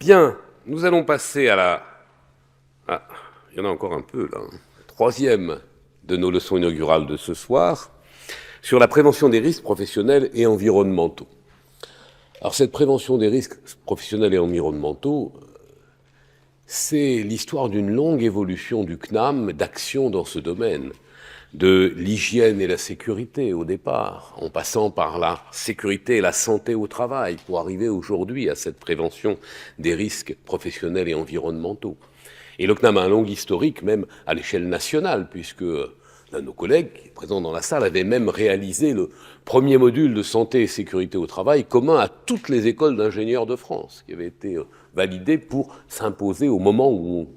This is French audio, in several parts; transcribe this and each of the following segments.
Bien, nous allons passer à il y en a encore un peu là, troisième de nos leçons inaugurales de ce soir, sur la prévention des risques professionnels et environnementaux. Alors cette prévention des risques professionnels et environnementaux, c'est l'histoire d'une longue évolution du CNAM, d'action dans ce domaine, de l'hygiène et la sécurité au départ, en passant par la sécurité et la santé au travail, pour arriver aujourd'hui à cette prévention des risques professionnels et environnementaux. Et le CNAM a un long historique, même à l'échelle nationale, puisque l'un de nos collègues, qui est présent dans la salle, avait même réalisé le premier module de santé et sécurité au travail commun à toutes les écoles d'ingénieurs de France, qui avait été validé pour s'imposer au moment où on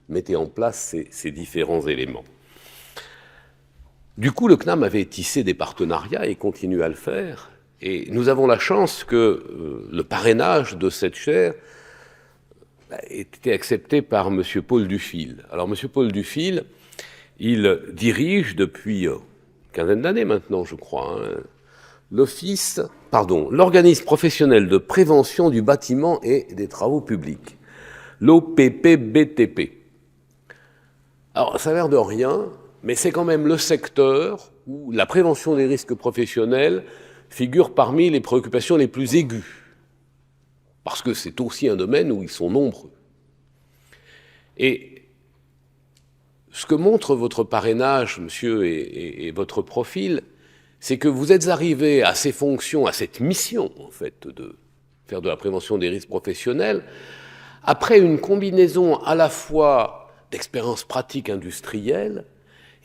mettait en place ces différents éléments. Du coup, le CNAM avait tissé des partenariats et continue à le faire. Et nous avons la chance que le parrainage de cette chaire ait été accepté par M. Paul Dufil. Alors, M. Paul Dufil, il dirige depuis une quinzaine d'années maintenant, je crois, l'organisme professionnel de prévention du bâtiment et des travaux publics, l'OPPBTP. Alors, ça a l'air de rien, mais c'est quand même le secteur où la prévention des risques professionnels figure parmi les préoccupations les plus aiguës, parce que c'est aussi un domaine où ils sont nombreux. Et ce que montre votre parrainage, monsieur, et votre profil, c'est que vous êtes arrivé à ces fonctions, à cette mission, en fait, de faire de la prévention des risques professionnels, après une combinaison à la fois d'expérience pratique industrielle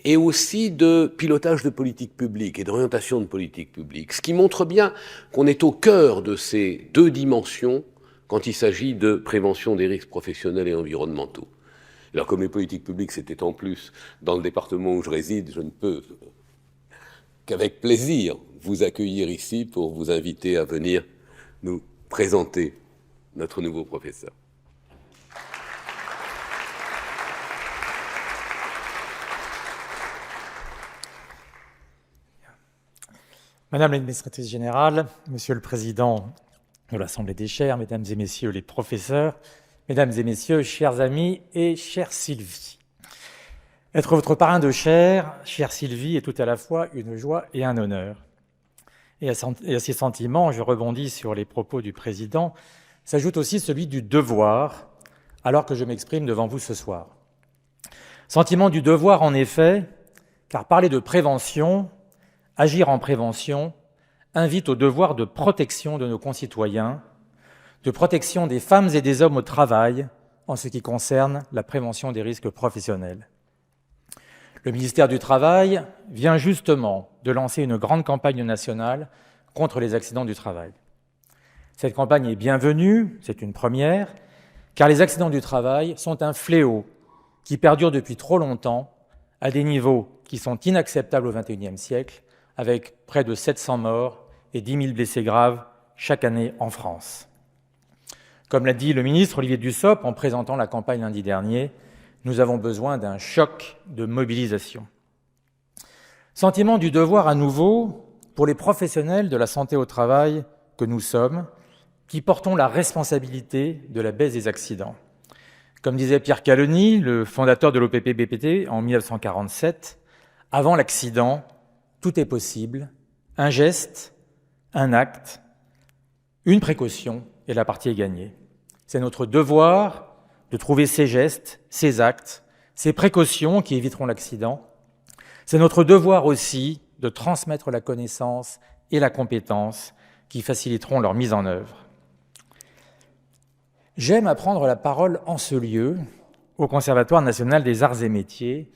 et aussi de pilotage de politique publique et d'orientation de politique publique, ce qui montre bien qu'on est au cœur de ces deux dimensions quand il s'agit de prévention des risques professionnels et environnementaux. Alors comme les politiques publiques, c'était en plus dans le département où je réside, je ne peux qu'avec plaisir vous accueillir ici pour vous inviter à venir nous présenter notre nouveau professeur. Madame l'administratrice générale, Monsieur le Président de l'Assemblée des chaires, Mesdames et Messieurs les professeurs, Mesdames et Messieurs, chers amis et chère Sylvie. Être votre parrain de chaire, chère Sylvie, est tout à la fois une joie et un honneur. Et à ces sentiments, je rebondis sur les propos du Président, s'ajoute aussi celui du devoir, alors que je m'exprime devant vous ce soir. Sentiment du devoir, en effet, car parler de prévention, agir en prévention, invite au devoir de protection de nos concitoyens, de protection des femmes et des hommes au travail en ce qui concerne la prévention des risques professionnels. Le ministère du Travail vient justement de lancer une grande campagne nationale contre les accidents du travail. Cette campagne est bienvenue, c'est une première, car les accidents du travail sont un fléau qui perdure depuis trop longtemps à des niveaux qui sont inacceptables au XXIe siècle, avec près de 700 morts et 10 000 blessés graves chaque année en France. Comme l'a dit le ministre Olivier Dussopt en présentant la campagne lundi dernier, nous avons besoin d'un choc de mobilisation. Sentiment du devoir à nouveau pour les professionnels de la santé au travail que nous sommes, qui portons la responsabilité de la baisse des accidents. Comme disait Pierre Caloni, le fondateur de l'OPPBTP en 1947, avant l'accident, tout est possible, un geste, un acte, une précaution et la partie est gagnée. C'est notre devoir de trouver ces gestes, ces actes, ces précautions qui éviteront l'accident. C'est notre devoir aussi de transmettre la connaissance et la compétence qui faciliteront leur mise en œuvre. J'aime apprendre la parole en ce lieu, au Conservatoire national des arts et métiers,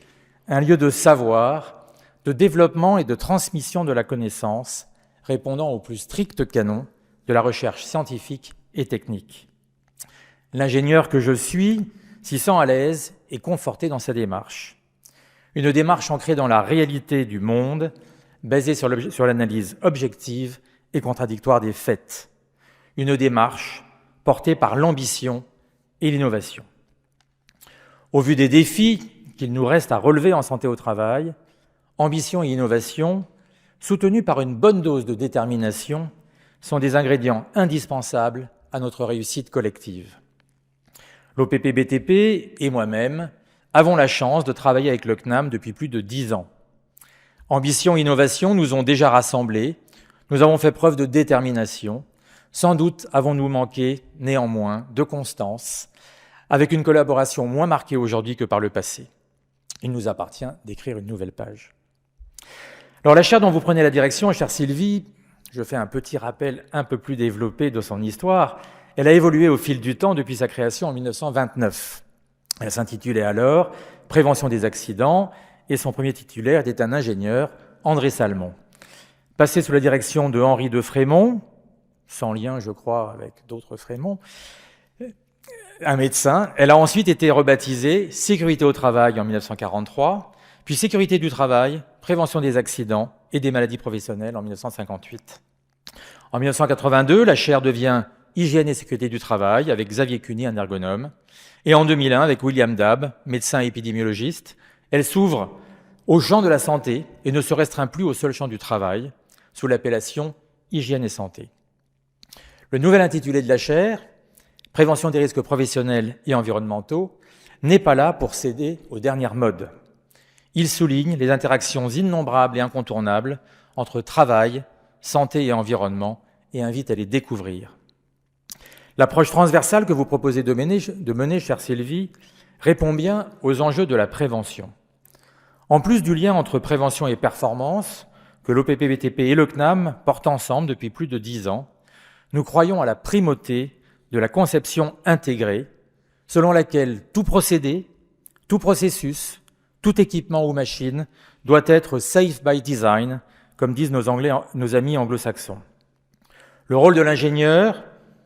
un lieu de savoir, de développement et de transmission de la connaissance, répondant aux plus stricts canons de la recherche scientifique et technique. L'ingénieur que je suis s'y sent à l'aise et conforté dans sa démarche. Une démarche ancrée dans la réalité du monde, basée sur l'analyse objective et contradictoire des faits. Une démarche portée par l'ambition et l'innovation. Au vu des défis qu'il nous reste à relever en santé au travail, ambition et innovation, soutenus par une bonne dose de détermination, sont des ingrédients indispensables à notre réussite collective. L'OPP-BTP et moi-même avons la chance de travailler avec le CNAM depuis plus de 10 ans. Ambition et innovation nous ont déjà rassemblés, nous avons fait preuve de détermination. Sans doute avons-nous manqué, néanmoins, de constance, avec une collaboration moins marquée aujourd'hui que par le passé. Il nous appartient d'écrire une nouvelle page. Alors la chaire dont vous prenez la direction, chère Sylvie, je fais un petit rappel un peu plus développé de son histoire. Elle a évolué au fil du temps depuis sa création en 1929. Elle s'intitulait alors « Prévention des accidents » et son premier titulaire était un ingénieur, André Salmon. Passé sous la direction de Henri de Frémont, sans lien, je crois, avec d'autres Frémont, un médecin, elle a ensuite été rebaptisée « Sécurité au travail » en 1943, puis « Sécurité du travail, prévention des accidents et des maladies professionnelles » en 1958. En 1982, la chaire devient Hygiène et sécurité du travail avec Xavier Cuny, un ergonome. Et en 2001, avec William Dabb, médecin et épidémiologiste, elle s'ouvre au champ de la santé et ne se restreint plus au seul champ du travail, sous l'appellation Hygiène et santé. Le nouvel intitulé de la chaire, Prévention des risques professionnels et environnementaux, n'est pas là pour céder aux dernières modes. Il souligne les interactions innombrables et incontournables entre travail, santé et environnement et invite à les découvrir. L'approche transversale que vous proposez de mener, chère Sylvie, répond bien aux enjeux de la prévention. En plus du lien entre prévention et performance, que l'OPP-BTP et le CNAM portent ensemble depuis plus de 10 ans, nous croyons à la primauté de la conception intégrée, selon laquelle tout procédé, tout processus, tout équipement ou machine doit être « safe by design », comme disent nos amis anglo-saxons. Le rôle de l'ingénieur,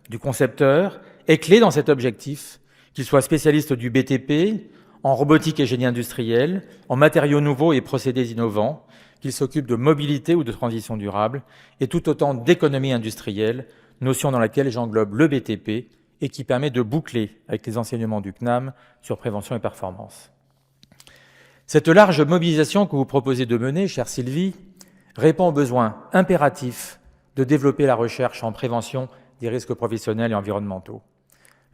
du concepteur, est clé dans cet objectif, qu'il soit spécialiste du BTP, en robotique et génie industriel, en matériaux nouveaux et procédés innovants, qu'il s'occupe de mobilité ou de transition durable, et tout autant d'économie industrielle, notion dans laquelle j'englobe le BTP et qui permet de boucler avec les enseignements du CNAM sur prévention et performance. Cette large mobilisation que vous proposez de mener, chère Sylvie, répond au besoin impératif de développer la recherche en prévention des risques professionnels et environnementaux.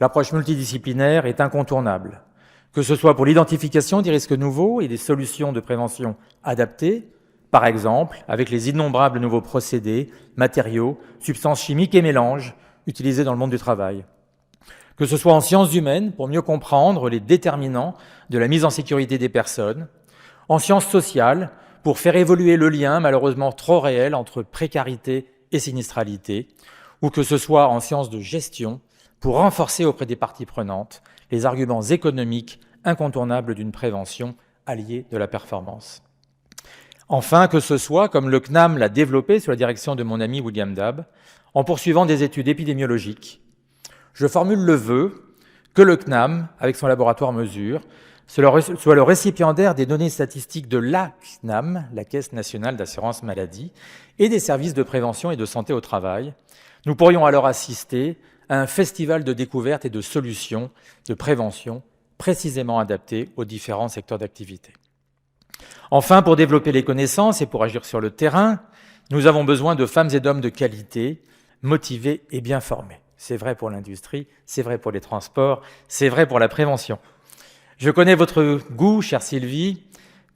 L'approche multidisciplinaire est incontournable, que ce soit pour l'identification des risques nouveaux et des solutions de prévention adaptées, par exemple avec les innombrables nouveaux procédés, matériaux, substances chimiques et mélanges utilisés dans le monde du travail. Que ce soit en sciences humaines pour mieux comprendre les déterminants de la mise en sécurité des personnes, en sciences sociales pour faire évoluer le lien malheureusement trop réel entre précarité et sinistralité, ou que ce soit en sciences de gestion, pour renforcer auprès des parties prenantes les arguments économiques incontournables d'une prévention alliée de la performance. Enfin, que ce soit, comme le CNAM l'a développé sous la direction de mon ami William Dabb, en poursuivant des études épidémiologiques, je formule le vœu que le CNAM, avec son laboratoire Mesure, soit le récipiendaire des données statistiques de la CNAM, la Caisse nationale d'assurance maladie, et des services de prévention et de santé au travail. Nous pourrions alors assister à un festival de découvertes et de solutions de prévention précisément adaptées aux différents secteurs d'activité. Enfin, pour développer les connaissances et pour agir sur le terrain, nous avons besoin de femmes et d'hommes de qualité, motivés et bien formés. C'est vrai pour l'industrie, c'est vrai pour les transports, c'est vrai pour la prévention. Je connais votre goût, chère Sylvie,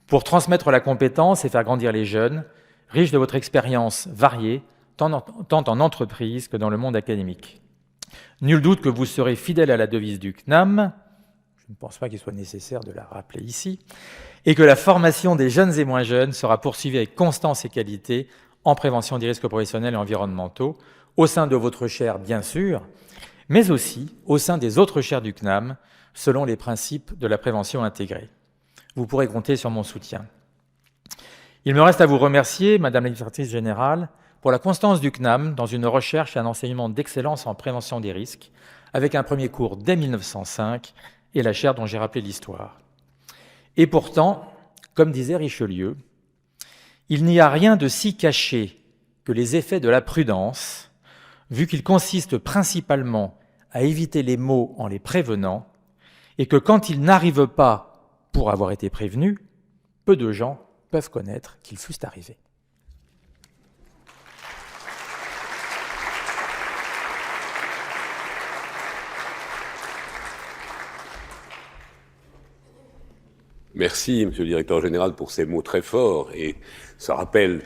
pour transmettre la compétence et faire grandir les jeunes, riche de votre expérience variée, tant en entreprise que dans le monde académique. Nul doute que vous serez fidèle à la devise du CNAM, je ne pense pas qu'il soit nécessaire de la rappeler ici, et que la formation des jeunes et moins jeunes sera poursuivie avec constance et qualité en prévention des risques professionnels et environnementaux, au sein de votre chaire, bien sûr, mais aussi au sein des autres chaires du CNAM, selon les principes de la prévention intégrée. Vous pourrez compter sur mon soutien. Il me reste à vous remercier, Madame la Directrice Générale, pour la constance du CNAM dans une recherche et un enseignement d'excellence en prévention des risques, avec un premier cours dès 1905 et la chaire dont j'ai rappelé l'histoire. Et pourtant, comme disait Richelieu, il n'y a rien de si caché que les effets de la prudence, vu qu'il consiste principalement à éviter les maux en les prévenant, et que quand ils n'arrivent pas pour avoir été prévenus, peu de gens peuvent connaître qu'ils fussent arrivés. Merci, Monsieur le Directeur Général, pour ces mots très forts et ce rappel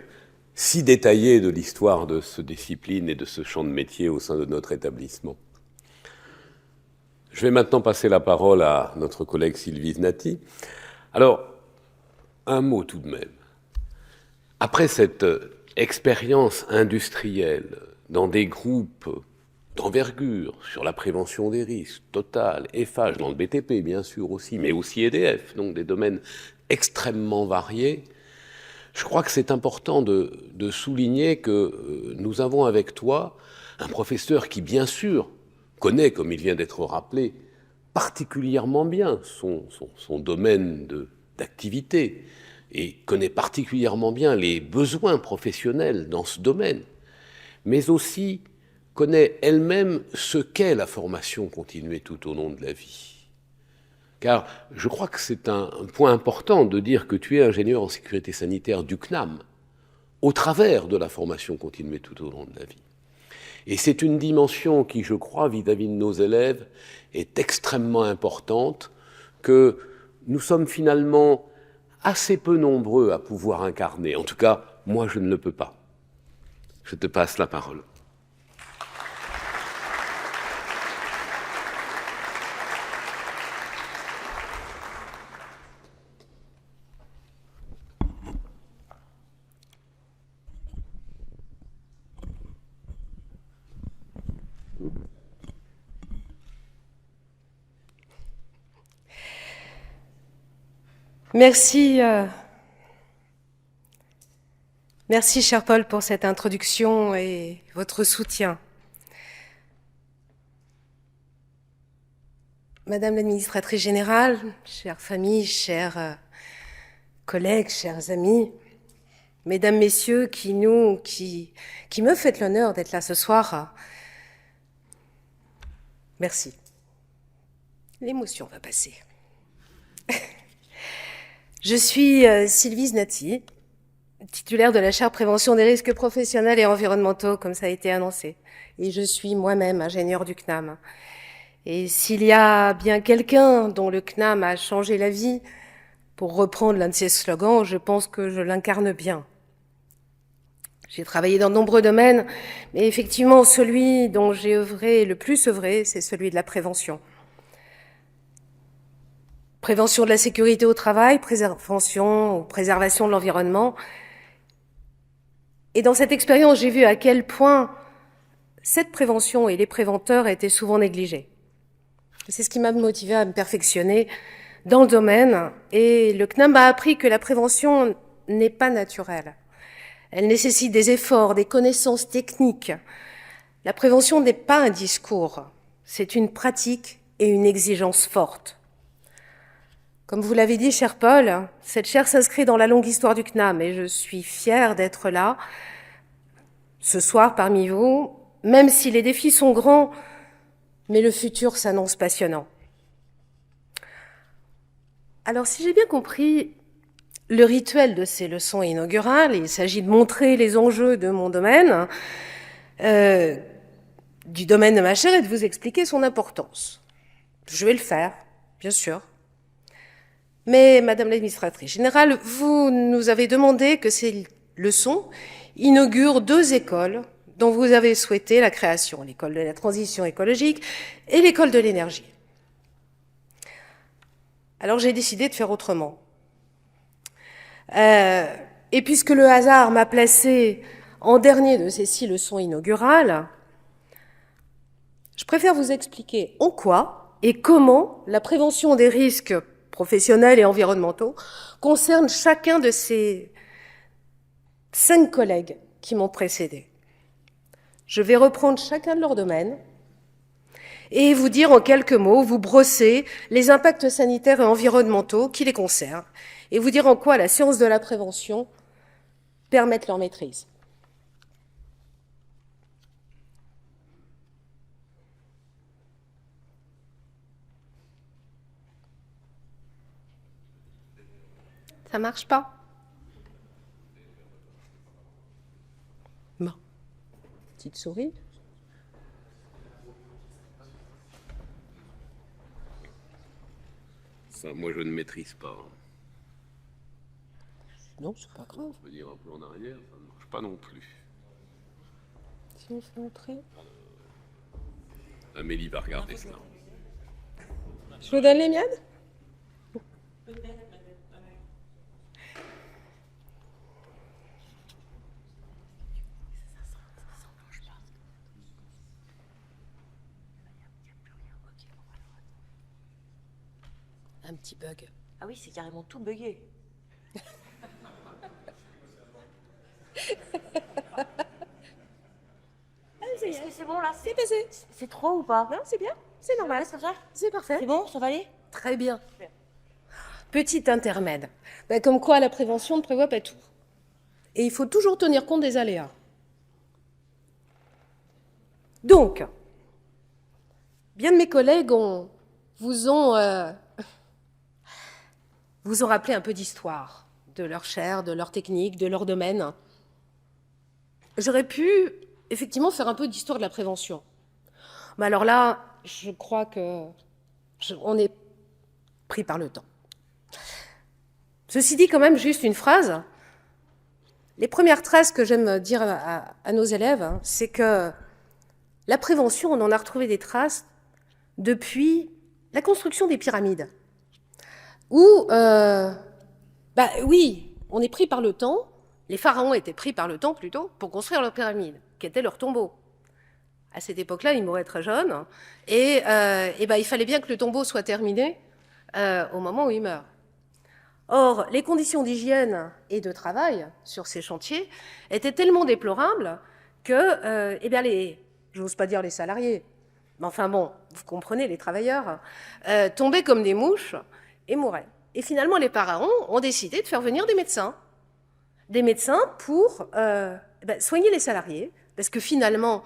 si détaillé de l'histoire de ce discipline et de ce champ de métier au sein de notre établissement. Je vais maintenant passer la parole à notre collègue Sylvie Znati. Alors, un mot tout de même. Après cette expérience industrielle dans des groupes d'envergure sur la prévention des risques, Total, Eiffage, dans le BTP bien sûr aussi, mais aussi EDF, donc des domaines extrêmement variés, je crois que c'est important de souligner que nous avons avec toi un professeur qui bien sûr connaît, comme il vient d'être rappelé, particulièrement bien son domaine d'activité et connaît particulièrement bien les besoins professionnels dans ce domaine, mais aussi connaît elle-même ce qu'est la formation continuée tout au long de la vie. Car je crois que c'est un point important de dire que tu es ingénieur en sécurité sanitaire du CNAM, au travers de la formation continuée tout au long de la vie. Et c'est une dimension qui, je crois, vis-à-vis de nos élèves, est extrêmement importante, que nous sommes finalement assez peu nombreux à pouvoir incarner. En tout cas, moi, je ne le peux pas. Je te passe la parole. Merci, merci cher Paul pour cette introduction et votre soutien. Madame l'administratrice générale, chère famille, chers collègues, chers amis, mesdames, messieurs qui me faites l'honneur d'être là ce soir, merci. L'émotion va passer. Je suis Sylvie Znati, titulaire de la chaire prévention des risques professionnels et environnementaux, comme ça a été annoncé. Et je suis moi-même ingénieure du CNAM. Et s'il y a bien quelqu'un dont le CNAM a changé la vie, pour reprendre l'un de ses slogans, je pense que je l'incarne bien. J'ai travaillé dans de nombreux domaines, mais effectivement, celui dont j'ai le plus œuvré, c'est celui de la prévention. Prévention de la sécurité au travail, préservation de l'environnement. Et dans cette expérience, j'ai vu à quel point cette prévention et les préventeurs étaient souvent négligés. C'est ce qui m'a motivée à me perfectionner dans le domaine. Et le CNAM m'a appris que la prévention n'est pas naturelle. Elle nécessite des efforts, des connaissances techniques. La prévention n'est pas un discours, c'est une pratique et une exigence forte. Comme vous l'avez dit, cher Paul, cette chaire s'inscrit dans la longue histoire du CNAM et je suis fière d'être là ce soir parmi vous, même si les défis sont grands, mais le futur s'annonce passionnant. Alors, si j'ai bien compris le rituel de ces leçons inaugurales, il s'agit de montrer les enjeux de mon domaine, du domaine de ma chaire et de vous expliquer son importance. Je vais le faire, bien sûr. Mais, Madame l'administratrice générale, vous nous avez demandé que ces leçons inaugurent 2 écoles dont vous avez souhaité la création, l'école de la transition écologique et l'école de l'énergie. Alors j'ai décidé de faire autrement. Et puisque le hasard m'a placé en dernier de ces 6 leçons inaugurales, je préfère vous expliquer en quoi et comment la prévention des risques professionnels et environnementaux concerne chacun de ces 5 collègues qui m'ont précédé. Je vais reprendre chacun de leurs domaines et vous dire en quelques mots, vous brosser les impacts sanitaires et environnementaux qui les concernent et vous dire en quoi la science de la prévention permet leur maîtrise. Ça marche pas? Bon. Petite souris. Ça, moi, je ne maîtrise pas. Non, c'est pas grave. Venir un peu en arrière, ça ne marche pas non plus. Si on fait entrer. Amélie va regarder cela. Je vous donne les miennes? Un petit bug. Ah oui, c'est carrément tout bugué. Est-ce que c'est bon là? C'est passé. C'est trop ou pas? Non, c'est bien. C'est normal. C'est comme ça? C'est parfait. C'est bon? Ça va aller? Très bien. Petit intermède. Comme quoi, la prévention ne prévoit pas tout. Et il faut toujours tenir compte des aléas. Donc, bien de mes collègues vous ont rappelé un peu d'histoire de leur chair, de leur technique, de leur domaine. J'aurais pu effectivement faire un peu d'histoire de la prévention. Mais alors là, je crois on est pris par le temps. Ceci dit, quand même, juste une phrase. Les premières traces que j'aime dire à nos élèves, c'est que la prévention, on en a retrouvé des traces depuis la construction des pyramides. Où, oui, on est pris par le temps. Les pharaons étaient pris par le temps, plutôt, pour construire leurs pyramides, qui étaient leurs tombeaux. À cette époque-là, ils mouraient très jeunes. Et il fallait bien que le tombeau soit terminé au moment où ils meurent. Or, les conditions d'hygiène et de travail sur ces chantiers étaient tellement déplorables que, j'ose pas dire les salariés, mais enfin bon, vous comprenez, les travailleurs, tombaient comme des mouches et mouraient. Et finalement, les pharaons ont décidé de faire venir des médecins pour soigner les salariés, parce que finalement,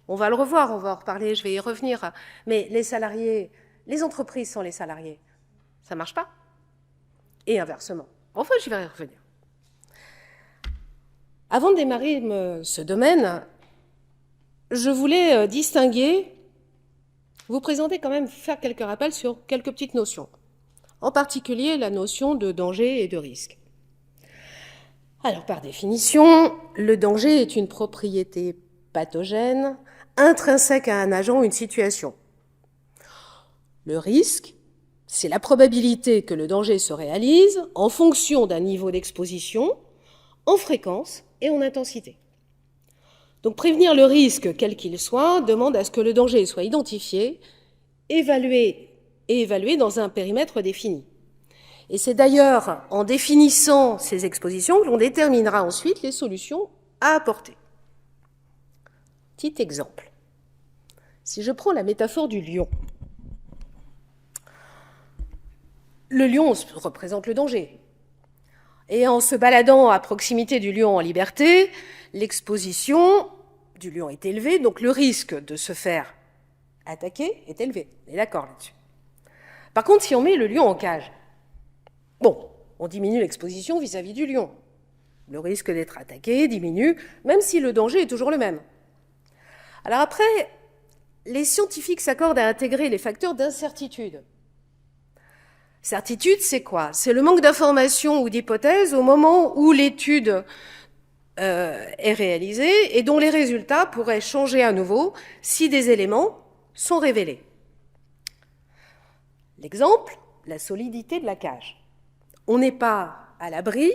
on va le revoir, on va en reparler, je vais y revenir, mais les salariés, les entreprises sans les salariés, ça marche pas. Et inversement. Enfin, j'y vais y revenir. Avant de démarrer ce domaine, je voulais vous présenter quand même, faire quelques rappels sur quelques petites notions. En particulier, la notion de danger et de risque. Alors, par définition, le danger est une propriété pathogène, intrinsèque à un agent ou une situation. Le risque, c'est la probabilité que le danger se réalise en fonction d'un niveau d'exposition, en fréquence et en intensité. Donc prévenir le risque, quel qu'il soit, demande à ce que le danger soit identifié, évalué dans un périmètre défini. Et c'est d'ailleurs en définissant ces expositions que l'on déterminera ensuite les solutions à apporter. Petit exemple. Si je prends la métaphore du lion, le lion représente le danger. Et en se baladant à proximité du lion en liberté, l'exposition du lion est élevée, donc le risque de se faire attaquer est élevé. On est d'accord là-dessus. Par contre, si on met le lion en cage, on diminue l'exposition vis-à-vis du lion. Le risque d'être attaqué diminue, même si le danger est toujours le même. Alors après, les scientifiques s'accordent à intégrer les facteurs d'incertitude. Certitude, c'est quoi? C'est le manque d'informations ou d'hypothèses au moment où l'étude est réalisée et dont les résultats pourraient changer à nouveau si des éléments sont révélés. L'exemple, la solidité de la cage. On n'est pas à l'abri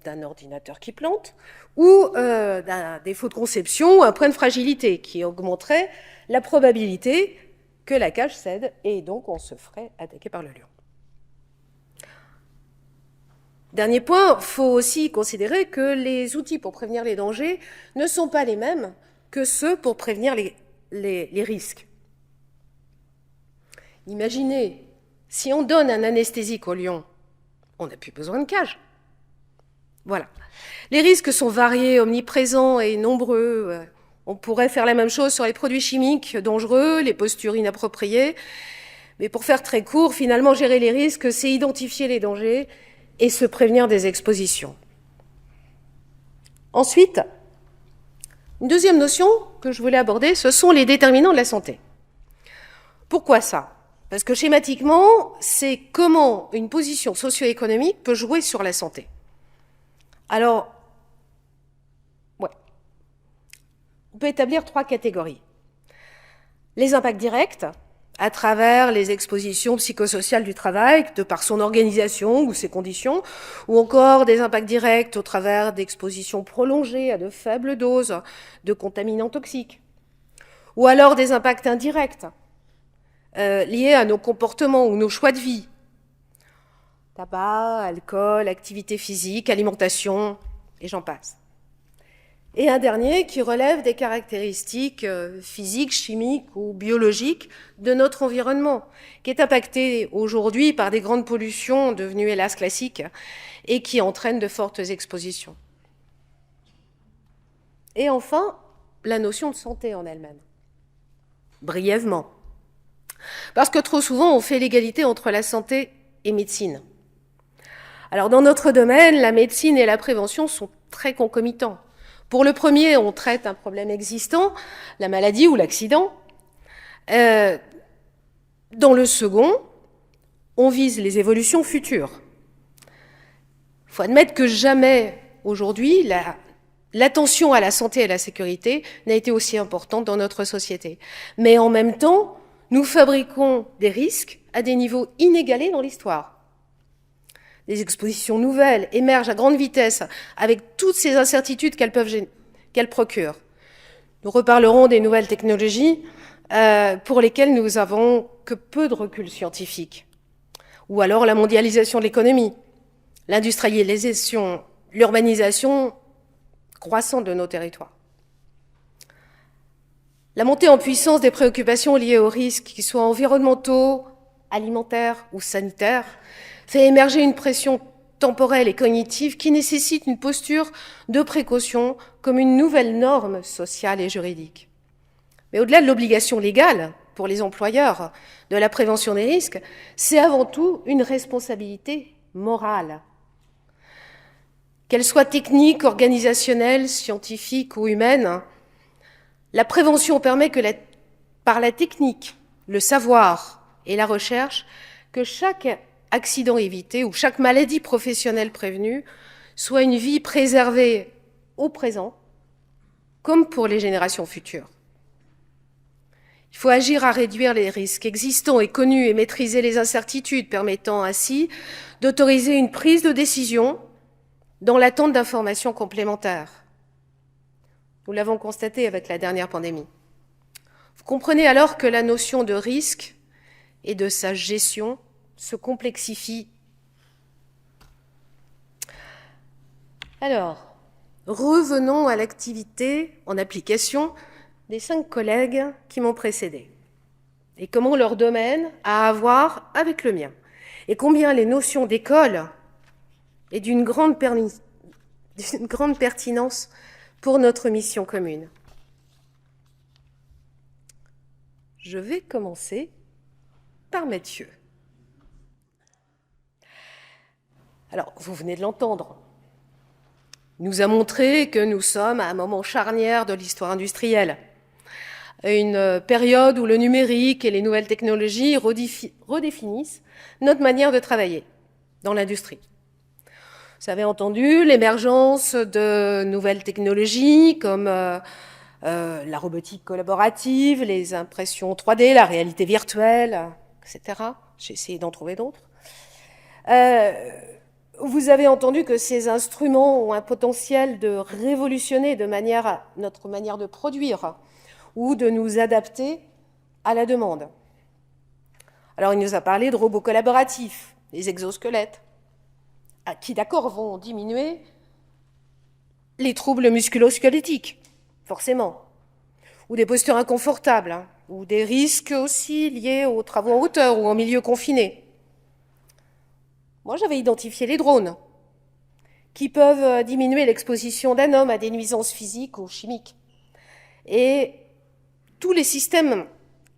d'un ordinateur qui plante ou d'un défaut de conception ou un point de fragilité qui augmenterait la probabilité que la cage cède et donc on se ferait attaquer par le lion. Dernier point, il faut aussi considérer que les outils pour prévenir les dangers ne sont pas les mêmes que ceux pour prévenir les risques. Imaginez, si on donne un anesthésique au lion, on n'a plus besoin de cage. Voilà. Les risques sont variés, omniprésents et nombreux. On pourrait faire la même chose sur les produits chimiques dangereux, les postures inappropriées. Mais pour faire très court, finalement, gérer les risques, c'est identifier les dangers et se prévenir des expositions. Ensuite, une deuxième notion que je voulais aborder, ce sont les déterminants de la santé. Pourquoi ça? Parce que schématiquement, c'est comment une position socio-économique peut jouer sur la santé. Alors, ouais. On peut établir 3 catégories. Les impacts directs, à travers les expositions psychosociales du travail, de par son organisation ou ses conditions, ou encore des impacts directs au travers d'expositions prolongées à de faibles doses de contaminants toxiques, ou alors des impacts indirects liés à nos comportements ou nos choix de vie. Tabac, alcool, activité physique, alimentation, et j'en passe. Et un dernier qui relève des caractéristiques physiques, chimiques ou biologiques de notre environnement, qui est impacté aujourd'hui par des grandes pollutions devenues hélas classiques et qui entraînent de fortes expositions. Et enfin, la notion de santé en elle-même. Brièvement. Parce que trop souvent, on fait l'égalité entre la santé et médecine. Alors, dans notre domaine, la médecine et la prévention sont très concomitants. Pour le premier, on traite un problème existant, la maladie ou l'accident. Dans le second, on vise les évolutions futures. Il faut admettre que jamais, aujourd'hui, l'attention à la santé et à la sécurité n'a été aussi importante dans notre société. Mais en même temps, nous fabriquons des risques à des niveaux inégalés dans l'histoire. Des expositions nouvelles émergent à grande vitesse avec toutes ces incertitudes qu'elles procurent. Nous reparlerons des nouvelles technologies pour lesquelles nous avons que peu de recul scientifique. Ou alors la mondialisation de l'économie, l'industrialisation, l'urbanisation croissante de nos territoires. La montée en puissance des préoccupations liées aux risques, qu'ils soient environnementaux, alimentaires ou sanitaires, fait émerger une pression temporelle et cognitive qui nécessite une posture de précaution comme une nouvelle norme sociale et juridique. Mais au-delà de l'obligation légale pour les employeurs de la prévention des risques, c'est avant tout une responsabilité morale. Qu'elle soit technique, organisationnelle, scientifique ou humaine, la prévention permet que par la technique, le savoir et la recherche, que chaque accident évité ou chaque maladie professionnelle prévenue soit une vie préservée au présent, comme pour les générations futures. Il faut agir à réduire les risques existants et connus et maîtriser les incertitudes, permettant ainsi d'autoriser une prise de décision dans l'attente d'informations complémentaires. Nous l'avons constaté avec la dernière pandémie. Vous comprenez alors que la notion de risque et de sa gestion se complexifie. Alors, revenons à l'activité en application des 5 collègues qui m'ont précédé et comment leur domaine a à voir avec le mien et combien les notions d'école est d'une grande pertinence pour notre mission commune. Je vais commencer par Mathieu. Alors, vous venez de l'entendre. Il nous a montré que nous sommes à un moment charnière de l'histoire industrielle, une période où le numérique et les nouvelles technologies redéfinissent notre manière de travailler dans l'industrie. Vous avez entendu l'émergence de nouvelles technologies comme la robotique collaborative, les impressions 3D, la réalité virtuelle, etc. J'ai essayé d'en trouver d'autres. Vous avez entendu que ces instruments ont un potentiel de révolutionner notre manière de produire ou de nous adapter à la demande. Alors, il nous a parlé de robots collaboratifs, les exosquelettes, qui, d'accord, vont diminuer les troubles musculo-squelettiques, forcément, ou des postures inconfortables, ou des risques aussi liés aux travaux en hauteur ou en milieu confiné. Moi, j'avais identifié les drones, qui peuvent diminuer l'exposition d'un homme à des nuisances physiques ou chimiques. Et tous les systèmes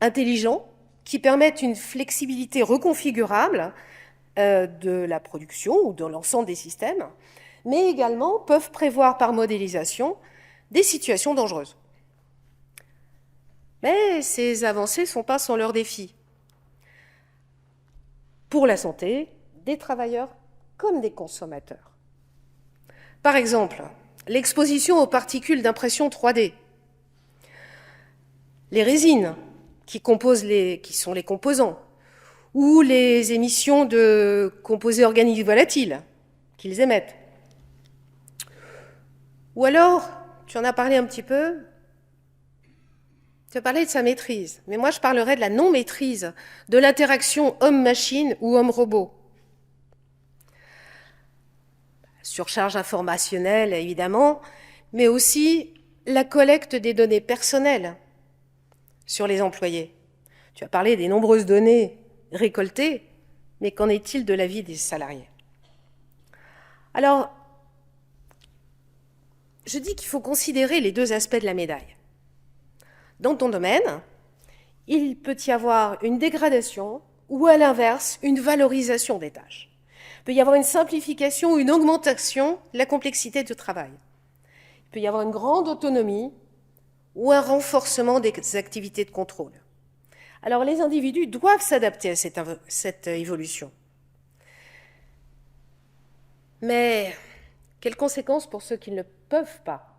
intelligents qui permettent une flexibilité reconfigurable de la production ou de l'ensemble des systèmes, mais également peuvent prévoir par modélisation des situations dangereuses. Mais ces avancées ne sont pas sans leurs défis. Pour la santé des travailleurs comme des consommateurs. Par exemple, l'exposition aux particules d'impression 3D, les résines qui sont les composants, ou les émissions de composés organiques volatiles qu'ils émettent. Ou alors, tu en as parlé un petit peu, tu as parlé de sa maîtrise, mais moi je parlerai de la non-maîtrise de l'interaction homme-machine ou homme-robot. Surcharge informationnelle, évidemment, mais aussi la collecte des données personnelles sur les employés. Tu as parlé des nombreuses données récoltées, mais qu'en est-il de la vie des salariés? Alors, je dis qu'il faut considérer les deux aspects de la médaille. Dans ton domaine, il peut y avoir une dégradation ou, à l'inverse, une valorisation des tâches. Il peut y avoir une simplification ou une augmentation de la complexité du travail. Il peut y avoir une grande autonomie ou un renforcement des activités de contrôle. Alors les individus doivent s'adapter à cette évolution. Mais quelles conséquences pour ceux qui ne peuvent pas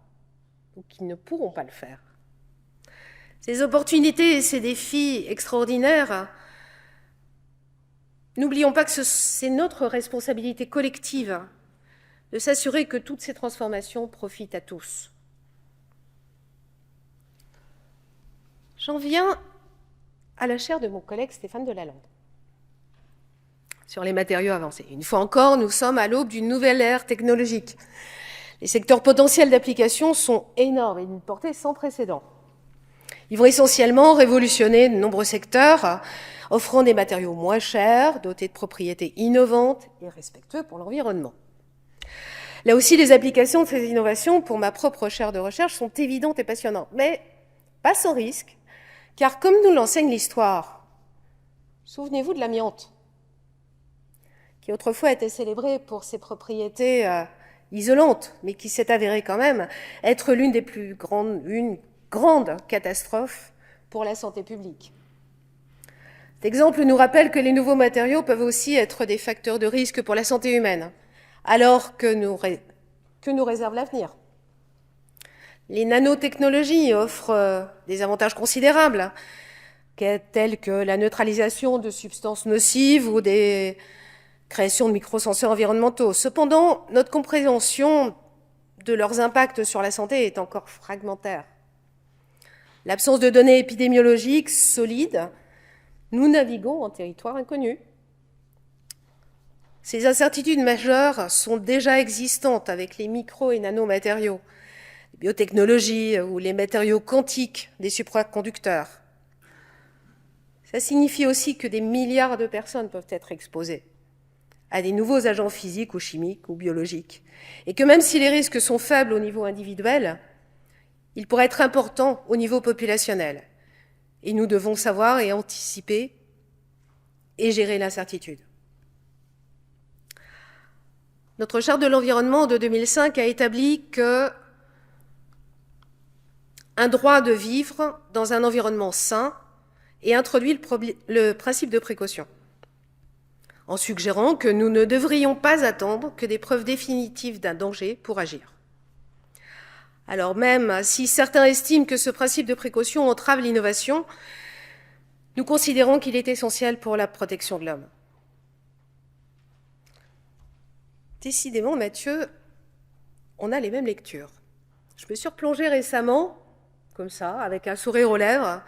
ou qui ne pourront pas le faire? Ces opportunités et ces défis extraordinaires, n'oublions pas que c'est notre responsabilité collective de s'assurer que toutes ces transformations profitent à tous. J'en viens à la chaire de mon collègue Stéphane Delalande sur les matériaux avancés. Une fois encore, nous sommes à l'aube d'une nouvelle ère technologique. Les secteurs potentiels d'application sont énormes et d'une portée sans précédent. Ils vont essentiellement révolutionner de nombreux secteurs, offrant des matériaux moins chers, dotés de propriétés innovantes et respectueux pour l'environnement. Là aussi, les applications de ces innovations, pour ma propre chaire de recherche, sont évidentes et passionnantes, mais pas sans risque, car comme nous l'enseigne l'histoire, souvenez-vous de l'amiante, qui autrefois était célébrée pour ses propriétés isolantes, mais qui s'est avérée quand même être une grande catastrophe pour la santé publique. Cet exemple nous rappelle que les nouveaux matériaux peuvent aussi être des facteurs de risque pour la santé humaine, alors que nous réserve l'avenir. Les nanotechnologies offrent des avantages considérables, tels que la neutralisation de substances nocives ou des créations de microsenseurs environnementaux. Cependant, notre compréhension de leurs impacts sur la santé est encore fragmentaire. L'absence de données épidémiologiques solides, nous naviguons en territoire inconnu. Ces incertitudes majeures sont déjà existantes avec les micro- et nanomatériaux, les biotechnologies ou les matériaux quantiques des supraconducteurs. Ça signifie aussi que des milliards de personnes peuvent être exposées à des nouveaux agents physiques ou chimiques ou biologiques, et que même si les risques sont faibles au niveau individuel, ils pourraient être importants au niveau populationnel. Et nous devons savoir et anticiper et gérer l'incertitude. Notre charte de l'environnement de 2005 a établi que un droit de vivre dans un environnement sain et introduit le principe de précaution, en suggérant que nous ne devrions pas attendre que des preuves définitives d'un danger pour agir. Alors même si certains estiment que ce principe de précaution entrave l'innovation, nous considérons qu'il est essentiel pour la protection de l'homme. Décidément, Mathieu, on a les mêmes lectures. Je me suis replongée récemment, comme ça, avec un sourire aux lèvres,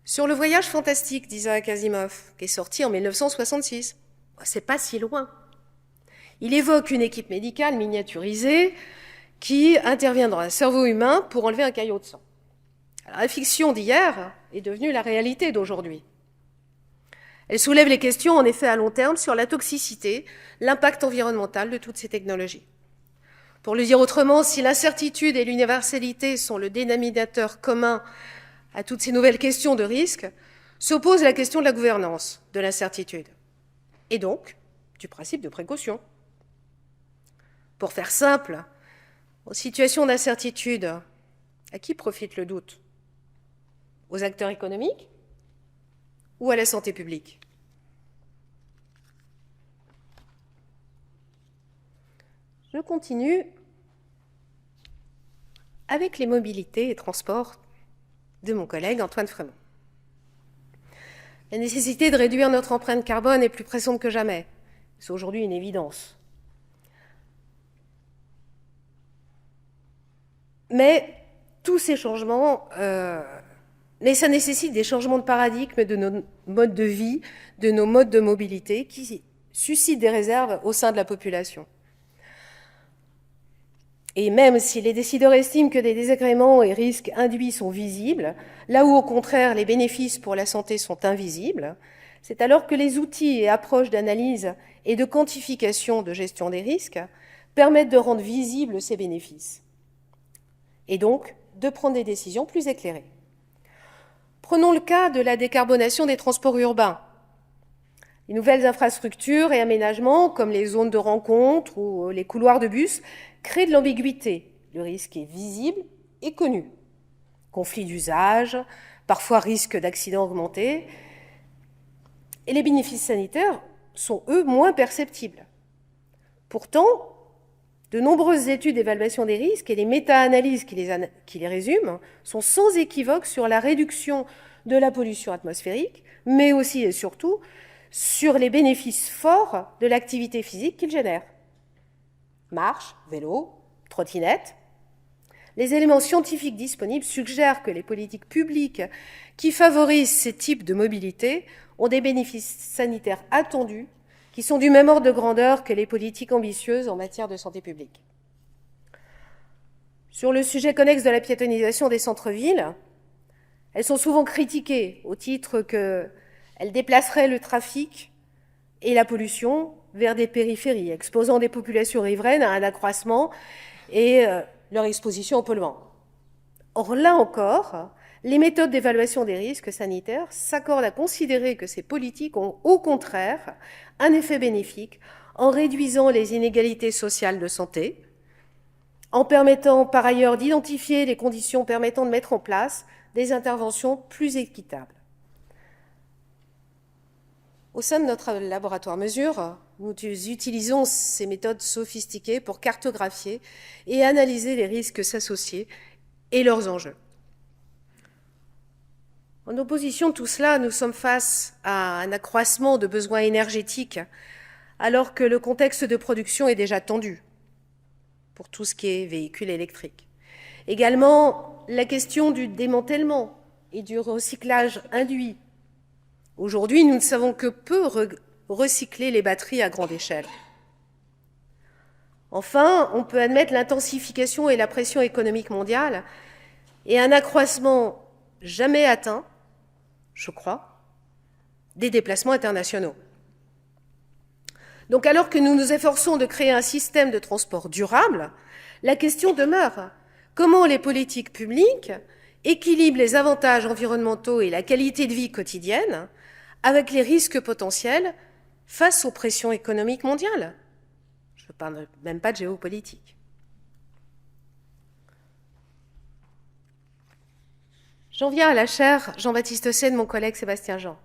sur Le Voyage fantastique d'Isaac Asimov, qui est sorti en 1966. C'est pas si loin. Il évoque une équipe médicale miniaturisée qui intervient dans un cerveau humain pour enlever un caillot de sang. Alors, la fiction d'hier est devenue la réalité d'aujourd'hui. Elle soulève les questions, en effet, à long terme sur la toxicité, l'impact environnemental de toutes ces technologies. Pour le dire autrement, si l'incertitude et l'universalité sont le dénominateur commun à toutes ces nouvelles questions de risque, s'oppose la question de la gouvernance de l'incertitude, et donc du principe de précaution. Pour faire simple, en situation d'incertitude, à qui profite le doute? Aux acteurs économiques ou à la santé publique? Je continue avec les mobilités et transports de mon collègue Antoine Frémont. La nécessité de réduire notre empreinte carbone est plus pressante que jamais. C'est aujourd'hui une évidence. Mais tous ces changements, ça nécessite des changements de paradigme de nos modes de vie, de nos modes de mobilité, qui suscitent des réserves au sein de la population. Et même si les décideurs estiment que des désagréments et risques induits sont visibles, là où au contraire les bénéfices pour la santé sont invisibles, c'est alors que les outils et approches d'analyse et de quantification de gestion des risques permettent de rendre visibles ces bénéfices et donc de prendre des décisions plus éclairées. Prenons le cas de la décarbonation des transports urbains. Les nouvelles infrastructures et aménagements, comme les zones de rencontre ou les couloirs de bus, créent de l'ambiguïté. Le risque est visible et connu. Conflit d'usage, parfois risque d'accident augmenté. Et les bénéfices sanitaires sont, eux, moins perceptibles. Pourtant, de nombreuses études d'évaluation des risques et les méta-analyses qui les résument sont sans équivoque sur la réduction de la pollution atmosphérique, mais aussi et surtout sur les bénéfices forts de l'activité physique qu'ils génèrent. Marche, vélo, trottinette. Les éléments scientifiques disponibles suggèrent que les politiques publiques qui favorisent ces types de mobilité ont des bénéfices sanitaires attendus qui sont du même ordre de grandeur que les politiques ambitieuses en matière de santé publique. Sur le sujet connexe de la piétonisation des centres-villes, elles sont souvent critiquées au titre qu'elles déplaceraient le trafic et la pollution vers des périphéries, exposant des populations riveraines à un accroissement et leur exposition aux polluants. Or, là encore, les méthodes d'évaluation des risques sanitaires s'accordent à considérer que ces politiques ont au contraire un effet bénéfique en réduisant les inégalités sociales de santé, en permettant par ailleurs d'identifier les conditions permettant de mettre en place des interventions plus équitables. Au sein de notre laboratoire Mesure, nous utilisons ces méthodes sophistiquées pour cartographier et analyser les risques associés et leurs enjeux. En opposition de tout cela, nous sommes face à un accroissement de besoins énergétiques alors que le contexte de production est déjà tendu pour tout ce qui est véhicules électriques. Également, la question du démantèlement et du recyclage induit. Aujourd'hui, nous ne savons que peu recycler les batteries à grande échelle. Enfin, on peut admettre l'intensification et la pression économique mondiale et un accroissement jamais atteint, je crois, des déplacements internationaux. Donc alors que nous nous efforçons de créer un système de transport durable, la question demeure: comment les politiques publiques équilibrent les avantages environnementaux et la qualité de vie quotidienne avec les risques potentiels face aux pressions économiques mondiales? Je ne parle même pas de géopolitique. J'en viens à la chaire Jean-Baptiste Say de mon collègue Sébastien Jean.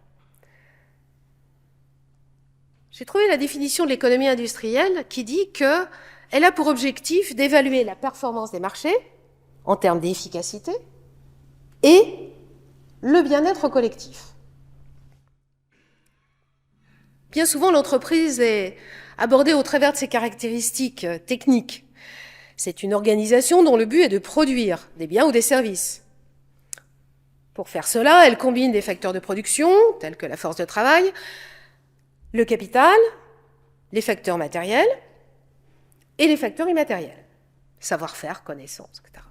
J'ai trouvé la définition de l'économie industrielle qui dit qu'elle a pour objectif d'évaluer la performance des marchés en termes d'efficacité et le bien-être collectif. Bien souvent, l'entreprise est abordée au travers de ses caractéristiques techniques. C'est une organisation dont le but est de produire des biens ou des services. Pour faire cela, elle combine des facteurs de production, tels que la force de travail, le capital, les facteurs matériels et les facteurs immatériels, savoir-faire, connaissances, etc.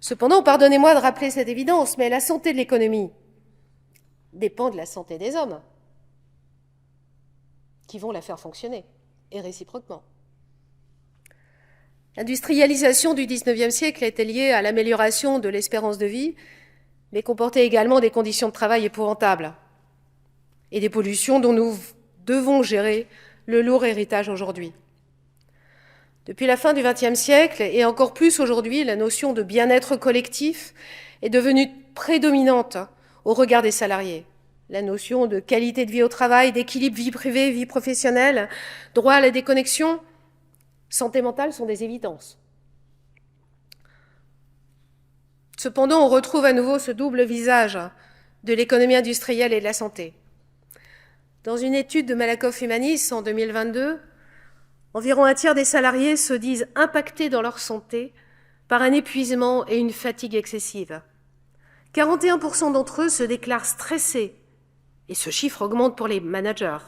Cependant, pardonnez-moi de rappeler cette évidence, mais la santé de l'économie dépend de la santé des hommes qui vont la faire fonctionner, et réciproquement. L'industrialisation du XIXe siècle était liée à l'amélioration de l'espérance de vie, mais comportait également des conditions de travail épouvantables et des pollutions dont nous devons gérer le lourd héritage aujourd'hui. Depuis la fin du XXe siècle, et encore plus aujourd'hui, la notion de bien-être collectif est devenue prédominante au regard des salariés. La notion de qualité de vie au travail, d'équilibre vie privée, vie professionnelle, droit à la déconnexion, santé mentale sont des évidences. Cependant, on retrouve à nouveau ce double visage de l'économie industrielle et de la santé. Dans une étude de Malakoff Humanis en 2022, environ un tiers des salariés se disent impactés dans leur santé par un épuisement et une fatigue excessive. 41% d'entre eux se déclarent stressés, et ce chiffre augmente pour les managers.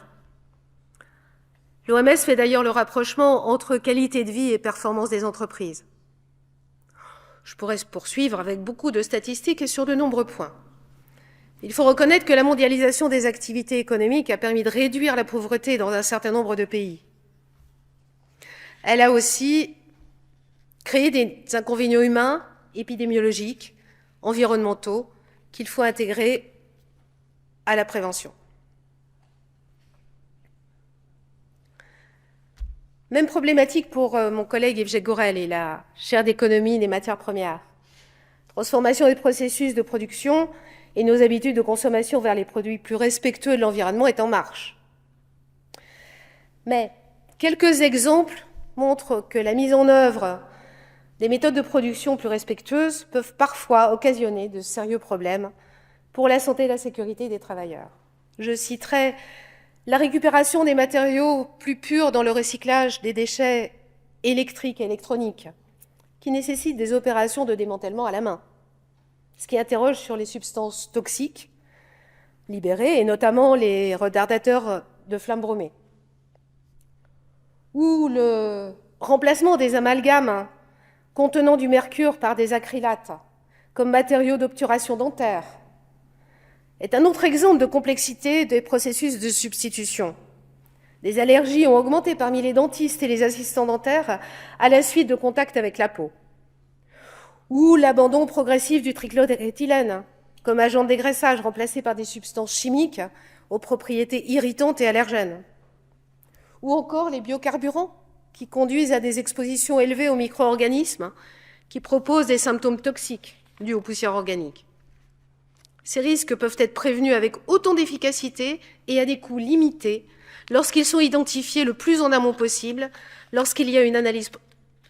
L'OMS fait d'ailleurs le rapprochement entre qualité de vie et performance des entreprises. Je pourrais poursuivre avec beaucoup de statistiques et sur de nombreux points. Il faut reconnaître que la mondialisation des activités économiques a permis de réduire la pauvreté dans un certain nombre de pays. Elle a aussi créé des inconvénients humains, épidémiologiques, environnementaux, qu'il faut intégrer à la prévention. Même problématique pour mon collègue Yves Jegorel et la chaire d'économie des matières premières. Transformation des processus de production et nos habitudes de consommation vers les produits plus respectueux de l'environnement est en marche. Mais quelques exemples montrent que la mise en œuvre des méthodes de production plus respectueuses peuvent parfois occasionner de sérieux problèmes pour la santé et la sécurité des travailleurs. Je citerai la récupération des matériaux plus purs dans le recyclage des déchets électriques et électroniques, qui nécessitent des opérations de démantèlement à la main, ce qui interroge sur les substances toxiques libérées, et notamment les retardateurs de flammes brûlées. Ou le remplacement des amalgames contenant du mercure par des acrylates comme matériaux d'obturation dentaire est un autre exemple de complexité des processus de substitution. Les allergies ont augmenté parmi les dentistes et les assistants dentaires à la suite de contacts avec la peau. Ou l'abandon progressif du trichloroéthylène comme agent de dégraissage remplacé par des substances chimiques aux propriétés irritantes et allergènes. Ou encore les biocarburants qui conduisent à des expositions élevées aux micro-organismes qui proposent des symptômes toxiques dus aux poussières organiques. Ces risques peuvent être prévenus avec autant d'efficacité et à des coûts limités lorsqu'ils sont identifiés le plus en amont possible, lorsqu'il y a une analyse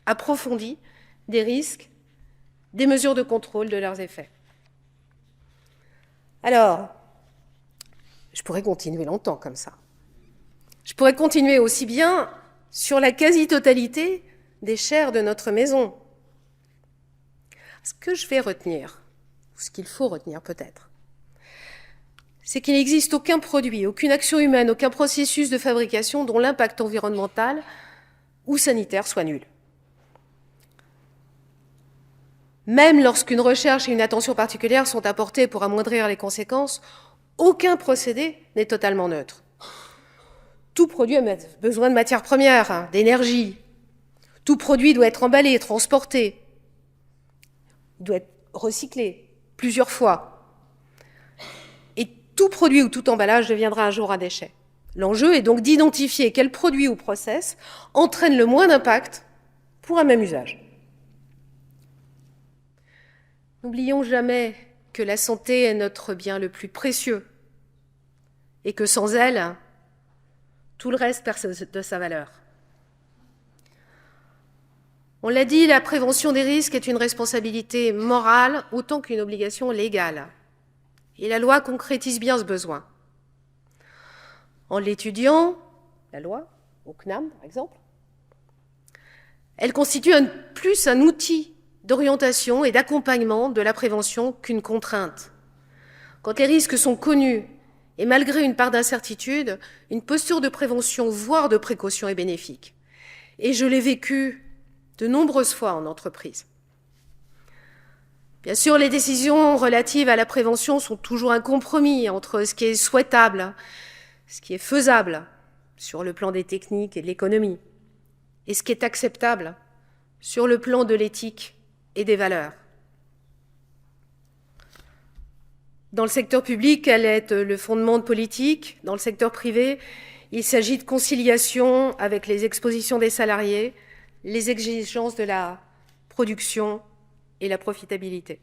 approfondie des risques, des mesures de contrôle de leurs effets. Alors, je pourrais continuer longtemps comme ça. Je pourrais continuer aussi bien sur la quasi-totalité des chaires de notre maison. Ce que je vais retenir, ou ce qu'il faut retenir peut-être, c'est qu'il n'existe aucun produit, aucune action humaine, aucun processus de fabrication dont l'impact environnemental ou sanitaire soit nul. Même lorsqu'une recherche et une attention particulière sont apportées pour amoindrir les conséquences, aucun procédé n'est totalement neutre. Tout produit a besoin de matières premières, d'énergie. Tout produit doit être emballé, transporté. Il doit être recyclé plusieurs fois. Et tout produit ou tout emballage deviendra un jour un déchet. L'enjeu est donc d'identifier quel produit ou process entraîne le moins d'impact pour un même usage. N'oublions jamais que la santé est notre bien le plus précieux et que sans elle, tout le reste perd de sa valeur. On l'a dit, la prévention des risques est une responsabilité morale autant qu'une obligation légale. Et la loi concrétise bien ce besoin. En l'étudiant, la loi, au CNAM par exemple, elle constitue plus un outil d'orientation et d'accompagnement de la prévention qu'une contrainte. Quand les risques sont connus et malgré une part d'incertitude, une posture de prévention, voire de précaution est bénéfique. Et je l'ai vécu de nombreuses fois en entreprise. Bien sûr, les décisions relatives à la prévention sont toujours un compromis entre ce qui est souhaitable, ce qui est faisable sur le plan des techniques et de l'économie, et ce qui est acceptable sur le plan de l'éthique et des valeurs. Dans le secteur public, elle est le fondement de politique. Dans le secteur privé, il s'agit de conciliation avec les expositions des salariés, les exigences de la production et la profitabilité.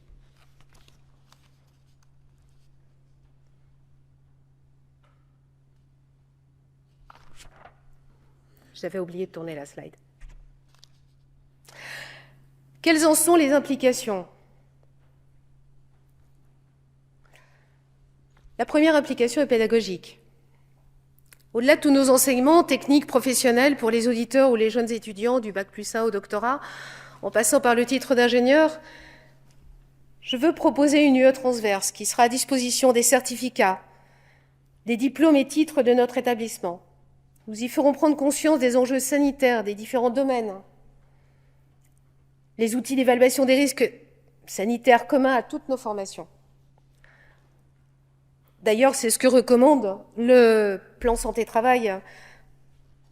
J'avais oublié de tourner la slide. Quelles en sont les implications ? La première implication est pédagogique. Au-delà de tous nos enseignements techniques, professionnels pour les auditeurs ou les jeunes étudiants du Bac+1 au doctorat, en passant par le titre d'ingénieur, je veux proposer une UE transverse qui sera à disposition des certificats, des diplômes et titres de notre établissement. Nous y ferons prendre conscience des enjeux sanitaires des différents domaines, les outils d'évaluation des risques sanitaires communs à toutes nos formations. D'ailleurs, c'est ce que recommande le plan santé-travail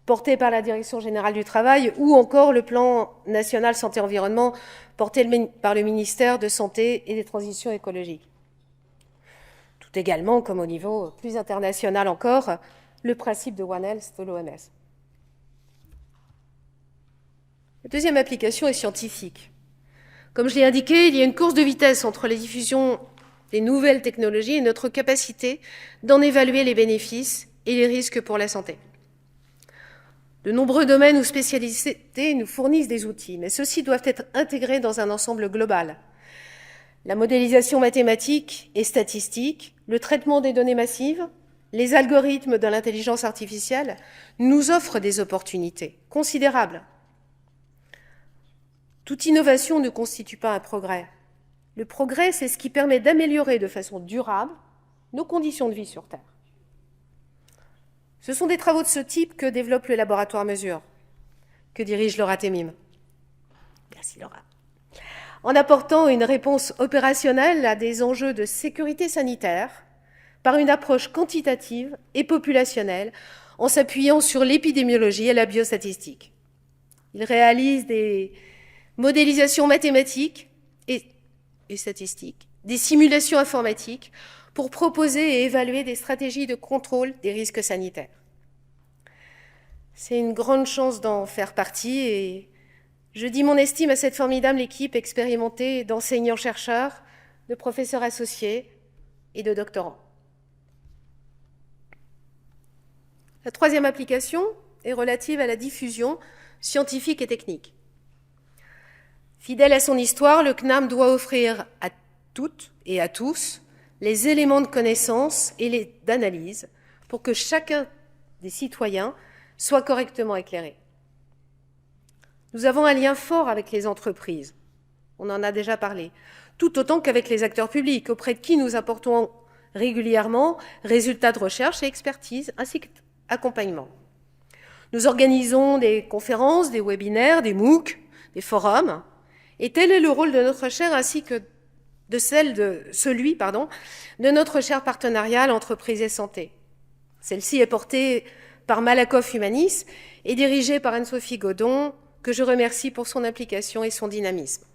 porté par la Direction générale du travail ou encore le plan national santé-environnement porté par le ministère de Santé et des Transitions écologiques. Tout également, comme au niveau plus international encore, le principe de One Health de l'OMS. La deuxième application est scientifique. Comme je l'ai indiqué, il y a une course de vitesse entre la diffusion des nouvelles technologies et notre capacité d'en évaluer les bénéfices et les risques pour la santé. De nombreux domaines ou spécialités nous fournissent des outils, mais ceux-ci doivent être intégrés dans un ensemble global. La modélisation mathématique et statistique, le traitement des données massives, les algorithmes de l'intelligence artificielle nous offrent des opportunités considérables. Toute innovation ne constitue pas un progrès. Le progrès, c'est ce qui permet d'améliorer de façon durable nos conditions de vie sur Terre. Ce sont des travaux de ce type que développe le laboratoire Mesure, que dirige Laura Temim. Merci Laura. En apportant une réponse opérationnelle à des enjeux de sécurité sanitaire par une approche quantitative et populationnelle en s'appuyant sur l'épidémiologie et la biostatistique. Il réalise des modélisations mathématiques et statistiques, des simulations informatiques pour proposer et évaluer des stratégies de contrôle des risques sanitaires. C'est une grande chance d'en faire partie et je dis mon estime à cette formidable équipe expérimentée d'enseignants-chercheurs, de professeurs associés et de doctorants. La troisième application est relative à la diffusion scientifique et technique. Fidèle à son histoire, le CNAM doit offrir à toutes et à tous les éléments de connaissance et d'analyse pour que chacun des citoyens soit correctement éclairé. Nous avons un lien fort avec les entreprises, on en a déjà parlé, tout autant qu'avec les acteurs publics, auprès de qui nous apportons régulièrement résultats de recherche et expertise, ainsi qu'accompagnement. Nous organisons des conférences, des webinaires, des MOOC, des forums, et tel est le rôle de notre chaire ainsi que de celui de notre chaire partenariale Entreprises et Santé. Celle-ci est portée par Malakoff Humanis et dirigée par Anne-Sophie Godon, que je remercie pour son implication et son dynamisme.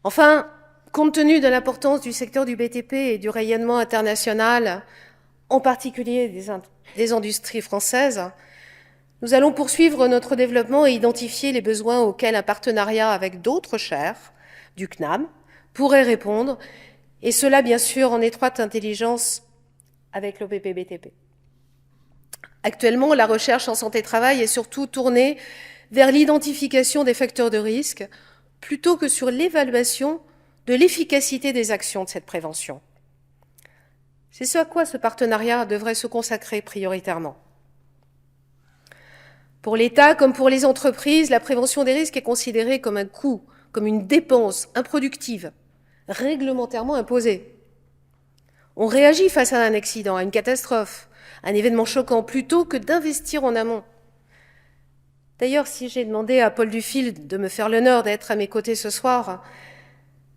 Enfin, compte tenu de l'importance du secteur du BTP et du rayonnement international, en particulier des industries françaises, nous allons poursuivre notre développement et identifier les besoins auxquels un partenariat avec d'autres chaires du CNAM pourrait répondre, et cela bien sûr en étroite intelligence avec l'OPP-BTP. Actuellement, la recherche en santé-travail est surtout tournée vers l'identification des facteurs de risque plutôt que sur l'évaluation de l'efficacité des actions de cette prévention. C'est ce à quoi ce partenariat devrait se consacrer prioritairement. Pour l'État comme pour les entreprises, la prévention des risques est considérée comme un coût, comme une dépense improductive, réglementairement imposée. On réagit face à un accident, à une catastrophe, à un événement choquant, plutôt que d'investir en amont. D'ailleurs, si j'ai demandé à Paul Dufil de me faire l'honneur d'être à mes côtés ce soir,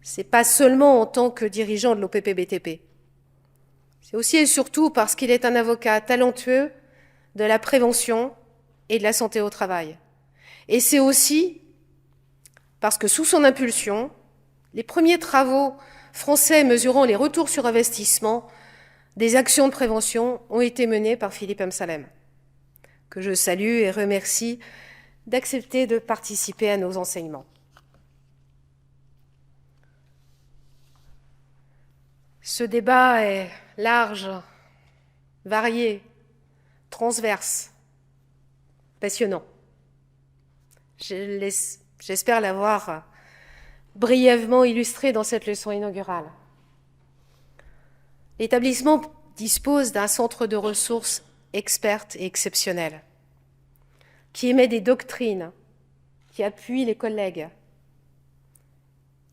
c'est pas seulement en tant que dirigeant de l'OPP-BTP. C'est aussi et surtout parce qu'il est un avocat talentueux de la prévention et de la santé au travail. Et c'est aussi parce que sous son impulsion, les premiers travaux français mesurant les retours sur investissement des actions de prévention ont été menés par Philippe Amsalem, que je salue et remercie d'accepter de participer à nos enseignements. Ce débat est large, varié, transverse, passionnant. J'espère l'avoir brièvement illustré dans cette leçon inaugurale. L'établissement dispose d'un centre de ressources expertes et exceptionnel, qui émet des doctrines, qui appuie les collègues.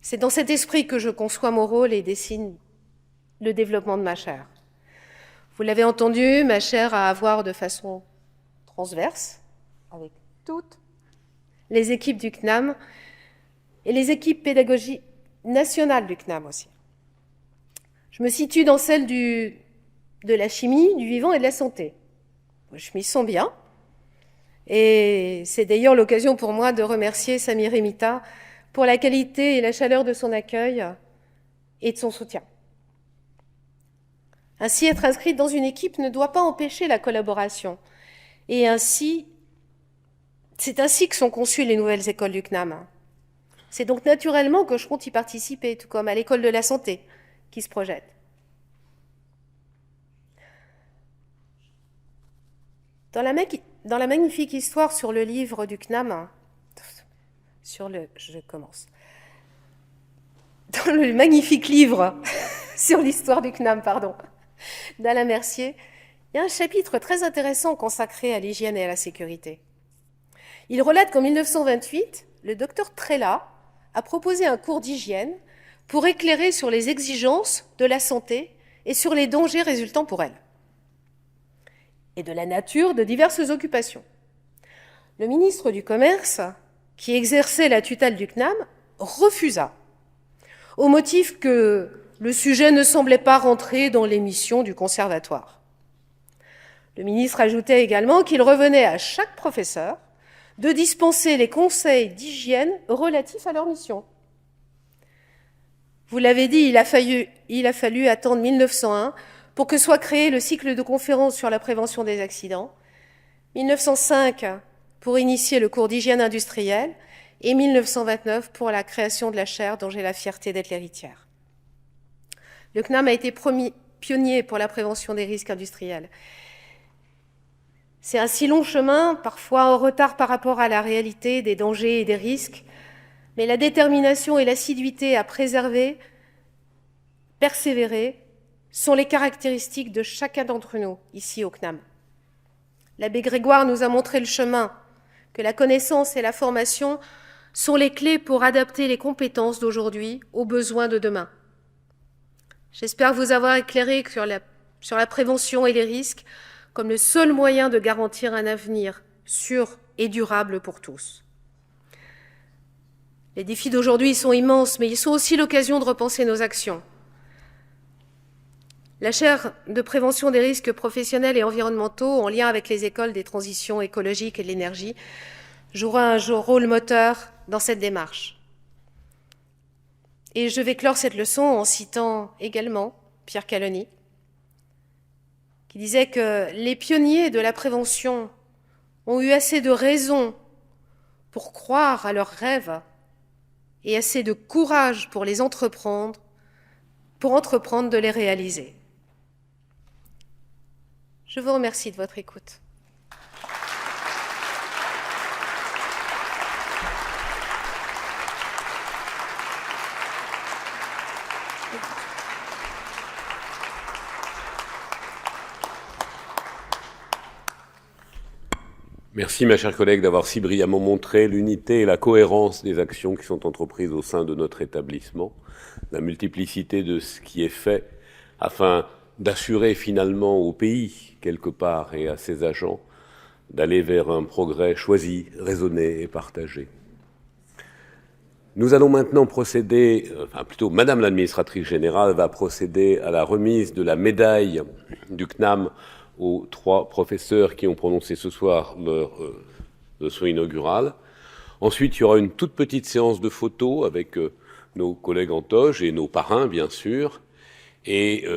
C'est dans cet esprit que je conçois mon rôle et dessine le développement de ma chaire. Vous l'avez entendu, ma chaire a à voir de façon transverse avec toutes les équipes du CNAM et les équipes pédagogiques nationales du CNAM aussi. Je me situe dans celle de la chimie, du vivant et de la santé. Je m'y sens bien. Et c'est d'ailleurs l'occasion pour moi de remercier Samir Emita pour la qualité et la chaleur de son accueil et de son soutien. Ainsi, être inscrite dans une équipe ne doit pas empêcher la collaboration. Et c'est ainsi que sont conçues les nouvelles écoles du CNAM. C'est donc naturellement que je compte y participer, tout comme à l'école de la santé qui se projette. Dans la magnifique histoire sur le livre du CNAM, Dans le magnifique livre sur l'histoire du CNAM, d'Alain Mercier, il y a un chapitre très intéressant consacré à l'hygiène et à la sécurité. Il relate qu'en 1928, le docteur Trella a proposé un cours d'hygiène pour éclairer sur les exigences de la santé et sur les dangers résultant pour elle, et de la nature de diverses occupations. Le ministre du Commerce, qui exerçait la tutelle du CNAM, refusa, au motif que le sujet ne semblait pas rentrer dans les missions du conservatoire. Le ministre ajoutait également qu'il revenait à chaque professeur de dispenser les conseils d'hygiène relatifs à leur mission. Vous l'avez dit, il a fallu attendre 1901 pour que soit créé le cycle de conférences sur la prévention des accidents, 1905 pour initier le cours d'hygiène industrielle et 1929 pour la création de la chaire dont j'ai la fierté d'être l'héritière. Le CNAM a été pionnier pour la prévention des risques industriels. C'est un si long chemin, parfois en retard par rapport à la réalité des dangers et des risques, mais la détermination et l'assiduité à préserver, persévérer, sont les caractéristiques de chacun d'entre nous, ici au CNAM. L'abbé Grégoire nous a montré le chemin, que la connaissance et la formation sont les clés pour adapter les compétences d'aujourd'hui aux besoins de demain. J'espère vous avoir éclairé sur la prévention et les risques comme le seul moyen de garantir un avenir sûr et durable pour tous. Les défis d'aujourd'hui sont immenses, mais ils sont aussi l'occasion de repenser nos actions. La chaire de prévention des risques professionnels et environnementaux, en lien avec les écoles des transitions écologiques et de l'énergie, jouera un rôle moteur dans cette démarche. Et je vais clore cette leçon en citant également Pierre Caloni, qui disait que les pionniers de la prévention ont eu assez de raisons pour croire à leurs rêves et assez de courage pour entreprendre de les réaliser. Je vous remercie de votre écoute. Merci, ma chère collègue, d'avoir si brillamment montré l'unité et la cohérence des actions qui sont entreprises au sein de notre établissement, la multiplicité de ce qui est fait afin d'assurer finalement au pays, quelque part, et à ses agents, d'aller vers un progrès choisi, raisonné et partagé. Nous allons maintenant procéder, Madame l'administratrice générale va procéder à la remise de la médaille du CNAM aux 3 professeurs qui ont prononcé ce soir leur leçon inaugurale. Ensuite, il y aura une toute petite séance de photos avec nos collègues en toge et nos parrains, bien sûr. Et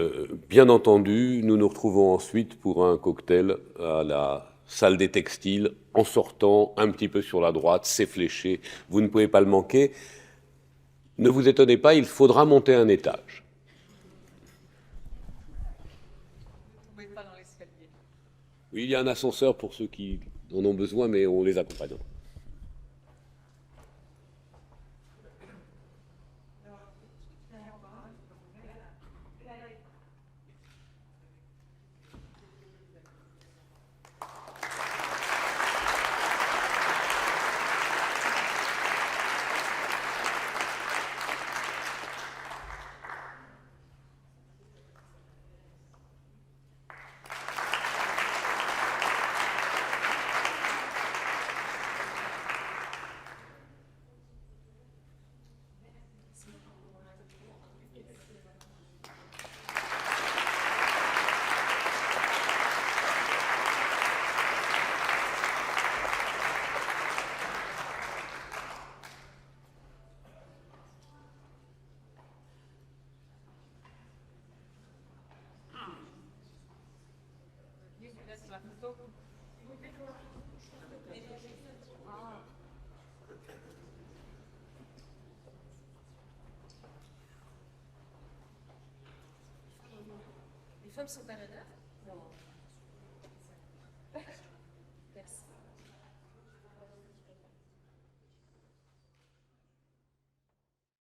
bien entendu, nous nous retrouvons ensuite pour un cocktail à la salle des textiles, en sortant un petit peu sur la droite, c'est fléché, vous ne pouvez pas le manquer. Ne vous étonnez pas, il faudra monter un étage. Oui, il y a un ascenseur pour ceux qui en ont besoin, mais on les accompagne. Les femmes sont à l'honneur? Non. Merci.